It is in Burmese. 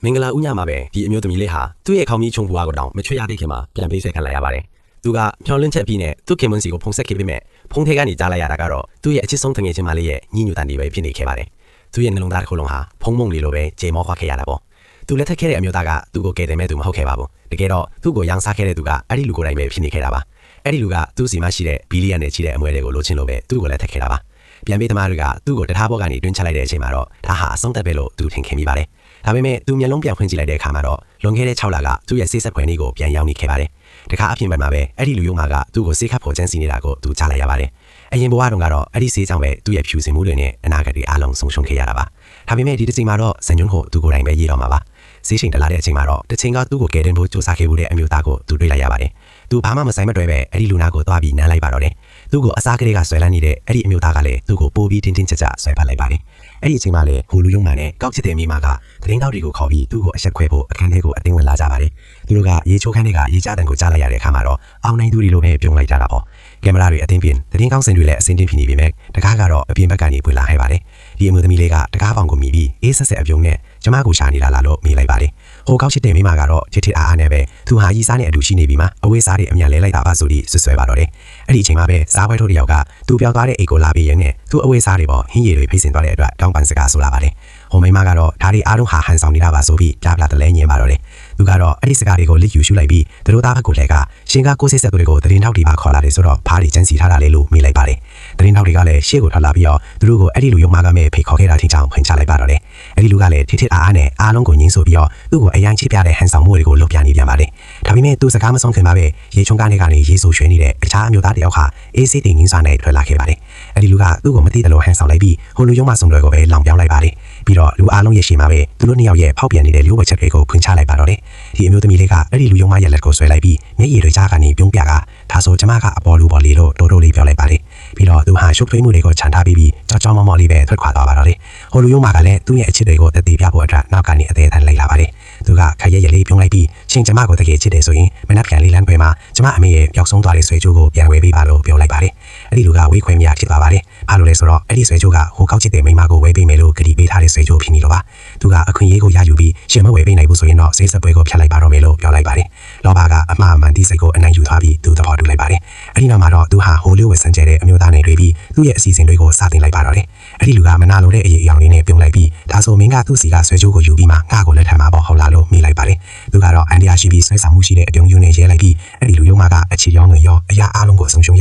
မင်္ဂလာဦးညမှာပဲဒီအမျိုးသမီးလေးဟာသူ့ရဲ့ခေါင်းကြီးချုံပွားကိုတောင်မချွတ်ရသေးခင်မှာပြန်ပေးဆွဲခံလိုက်ရပါတယ်။သူကဖြောင်းလင်းချက်ပြီးနဲ့သူ့ခင်မွန်းစီကိုဖုံဆက်ခဲ့ပေမဲ့ဖုံထဲကနေကြားလိုက်ရတာကတော့သူ့ရဲ့အချစ်ဆုံးတငယ်ချင်းမလေးရဲ့ညှိညူတန်တွေပဲဖြစ်နေခဲ့ပါတယ်။သူ့ရဲ့နှလုံးသားတစ်ခုလုံးဟာဖုံမုံလေးလိုပဲကြေမောခွာခဲ့ရတာပေါ့။သူလက်ထက်ခဲ့တဲ့အမျိုးသားကသူ့ကိုကယ်တယ်မဲ့သူမဟုတ်ခဲ့ပါဘူး။တကယ်တော့သူ့ကိုရောင်းစားခဲ့တဲ့သူကအဲ့ဒီလူကိုယ်တိုင်ပဲဖြစ်နေခဲ့တာပါ။အဲ့ဒီလူကသူ့စီမရှိတဲ့ဘီလီယံနဲ့ချီတဲ့အမွေတွေကိုလိုချင်လို့ပဲသူ့ကိုလက်ထက်ခဲ့တာပါ။ပြန်ပေးသမားတွေကသူ့ကိုတထားဘောကနေတွင်းချလိုက်တဲ့အချိန်မှာတော့ဒါဟာအဆုံးသက်ပဲလို့သူထင်ခင်မိပါတယ်။ဒါပေမဲ့သူမျက်လုံးပြန်ဖွင့်ကြည့်လိုက်တဲ့အခါမှာတော့လွန်ခဲ့တဲ့6လကသူ့ရဲ့ဆေးဆက်ခွဲနည်းကိုပြန်ရောက်နေခဲ့ပါတယ်။တခါအပြင်ဘက်မှာပဲအဲ့ဒီလူယုံမာကသူ့ကိုဆေးခတ်ဖို့ကြံစီနေတာကိုသူကြားလိုက်ရပါတယ်။အရင်ဘဝတုန်းကတော့အဲ့ဒီဆေးကြောင့်ပဲသူ့ရဲ့ဖြူစင်မှုတွေနဲ့အနာဂတ်တွေအားလုံးဆုံးရှုံးခဲ့ရတာပါ။ဒါပေမဲ့ဒီတစ်ချိန်မှာတော့ဇန်ညွန်းကိုသူကိုယ်တိုင်ပဲရေးတော့မှာပါ။ဆေးချိန်တလာတဲ့အချိန်မှာတော့တစ်ချိန်ကသူ့ကိုကယ်တင်ဖို့စူးစမ်းခဲ့မှုတဲ့အမျိုးသားကိုသူတွေ့လိုက်ရပါတယ်။သူဘာမှမဆိုင်မတွေ့ပဲအဲ့ဒီလူနာကိုသွားပြီးနမ်းလိုက်ပါတော့တယ်။သူ့ကိုအစားကလေးကဆွဲလန်းနေတဲ့အဲ့ဒီအမျိုးသားကလည်းသူ့ကိုပိုးပြီးတင်းတင်းကြပ်ကြပ်ဆွဲပတ်လိုက်ပါတယ်။အဲ့ဒီအချိန်မှာလေဟိုလူယုံမာနဲ့ကောက်ချစ်တဲ့မိမကသတင်းတောက်တွေကိုခေါ်ပြီးသူ့ကိုအဆက်ခွဲဖို့အခန်းထဲကိုအတင်းဝင်လာကြပါတယ်။သူတို့ကရေချိုးခန်းတွေကရေချတန်ကိုကြားလိုက်ရတဲ့အခါမှာတော့အောင်နိုင်သူတွေလိုပဲပြုံးလိုက်ကြတာပေါ့။ကင်မရာတွေအတင်းပြင်းသတင်းကောင်းစင်တွေလည်းအစင်းတင်းဖြစ်နေပေမဲ့တကားကတော့အပြင်ဘက်ကနေပွင့်လာခဲ့ပါတယ်။ဒီအမျိုးသမီးလေးကတကားပေါင်ကိုမြည်ပြီးအေးဆက်ဆက်အပြုံးနဲ့ကျမကိုရှာနေတာလားလို့မေးလိုက်ပါတယ်။ဟိုကောက်ချစ်တဲ့မိမကတော့ချစ်ထစ်အားအားနဲ့ပဲသူဟာရီစားနဲ့အတူရှိနေပြီးမှအဝေးစားတွေအမြန်လဲလိုက်တာပါဆိုပြီးဆွဆွဲပါတော့တယ်။အဲ့ဒီအချိန်မှာပဲစားပွဲထိုးတယောက်ကသူပြောသွားတဲ့အိတ်ကိုလာပြီးရင်းနဲ့သူ့အဝေးစားတွေပေါ်ဟင်းရည်တွေဖိစင်သွားတဲ့အတွက်တောင်းပန်စကားဆိုလာပါတယ်။ဟိုမိမကတော့ဒါတွေအားလုံးဟာဟန်ဆောင်နေတာပါဆိုပြီးပြပလာတလဲညင်ပါတော့တယ်။သူကတော့အဲ့ဒီစကားတွေကိုလက်ယူရှုလိုက်ပြီးသူတို့သားဘက်ကိုလည်းကရှင်ကကိုစစ်ဆက်သူတွေကိုသတင်းထောက်တွေပါခေါ်လာတယ်ဆိုတော့ဖားတွေကျန်းစီထားတာလေလို့မေးလိုက်ပါတယ်။သတင်းထောက်တွေကလည်းရှေ့ကိုထွက်လာပြီးတော့သူတို့ကိုအဲ့ဒီလူယုံမာကမဲ့ဖိတ်ခေါ်ခဲ့တာထင်ကြောင်ဖွင့်ချလိုက်ပါတော့တယ်။အဲ့ဒီလူကလည်းထစ်ထစ်အားအားနဲ့အားလုံးကိုညှင်းဆိုပြီးတော့သူ့ကိုအယမ်းချစ်ပြတဲ့ဟန်ဆောင်မှုတွေကိုလုပ်ပြနေပြန်ပါတယ်။ဒါပေမဲ့သူစကားမဆုံးခင်မှာပဲရေချုံကနေရေဆိုရွှဲနေတဲ့အခြားအမျိုးသားတယောက်ဟာအေးဆေးတင်ငင်းစွာနဲ့ထွက်လာခဲ့ပါတယ်။အဲ့ဒီလူကသူ့ကိုမသိတယ်လို့ဟန်ဆောင်လိုက်ပြီးဟိုလူယုံမာဆောင်တွေကိုပဲလောင်ပြောင်းလိုက်ပါတယ်။ပြီးတော့လူအားလုံးရဲ့ရှေ့မှာပဲသူတို့နှစ်ယောက်ရဲ့ဖောက်ပြန်နေတဲ့လူဝက်ချက်တွေကိုဖွင့်ချလိုက်ပါတော့တယ်။ဒီအမျိုးသမီးလေးကအဲ့ဒီလူယုံမာရဲ့လက်ကိုဆွဲလိုက်ပြီးမျက်ရည်တွေကြားကနေပြုံးပြကဒါဆိုကျမကအပေါ်လူပေါ်လေးလို့တိုးတိုးလေးပြောလိုက်ပါတယ်။ပြီးတော့သူဟာရှုပ်ထွေးမှုတွေကိုခြံထားပြီးကြောက်ကြောက်မော့မော့လေးပဲထွက်ခွာသွားပါတော့တယ်။ဟိုလူယုံမာကလည်းသူ့ရဲ့အချစ်တွေကိုတည်ပြဖို့အတွက်နောက်ကနေအသေးအံလိုက်လာပါတယ်။သူကခရက်ရလေးပြုံးလိုက်ပြီးရှင်ကျမကိုတကယ်ချစ်တယ်ဆိုရင်မနှက်ပြန်လေးလမ်းခွဲမှာကျမအမေရဲ့ပျောက်ဆုံးသွားတဲ့ဆွဲကြိုးကိုပြန်ဝဲပေးပါလို့ပြောလိုက်ပါတယ်။အဲ့ဒီလူကဝေးခွဲမြဖြစ်သွားပါတယ်။ဘာလို့လဲဆိုတော့အဲ့ဒီဆွဲကြိုးကဟိုကောက်ချစ်တဲ့မိန်းမကိုဝဲပေးမယ်လို့ကတိပေးထားတဲ့ဆွဲကြိုးဖြစ်နေတော့ပါ။သူကအခွင့်အရေးကိုရယူပြီးရှင်မဝဲပေးနိုင်ဘူးဆိုရင်တော့ဆေးဆက်ပွဲကိုဖျက်လိုက်ပါတော့မယ်လို့ပြောလိုက်ပါတယ်။လောဘကအမှားမှန်တိစိတ်ကိုအနိုင်ယူထားပြီးသူသဘောတူလိုက်ပါတယ်။အဲ့ဒီနောက်မှာတော့သူဟာဟိုလေးဝယ်ဆန်းကျဲတဲ့အမျိုးသားနဲ့တွေ့ပြီးသူ့ရဲ့အစီအစဉ်တွေကိုစတင်လိုက်ပါတော့တယ်။အဲ့ဒီလူကမနာလိုတဲ့အရေးအယောင်လေးနဲ့ပြုံးလိုက်ပြီးဒါဆိုမင်းကသူ့စီကဆွဲကြိုးကိုယူပြီးမှငါ့ကိုလက်ထပ်မှာပေါ့ဟုတ်လားလို့မေးလိုက်ပါတယ်။သူကတော့အန်ဒီယာရှိပြီးဆွဲဆောင်မှုရှိတဲ့အပြုံးယူနဲ့ရဲလိုက်ပြီးအဲ့ဒီလူယုံမာကအချီရောင်းငွေရောအရာအားလုံးကိုဆုံးရှုံး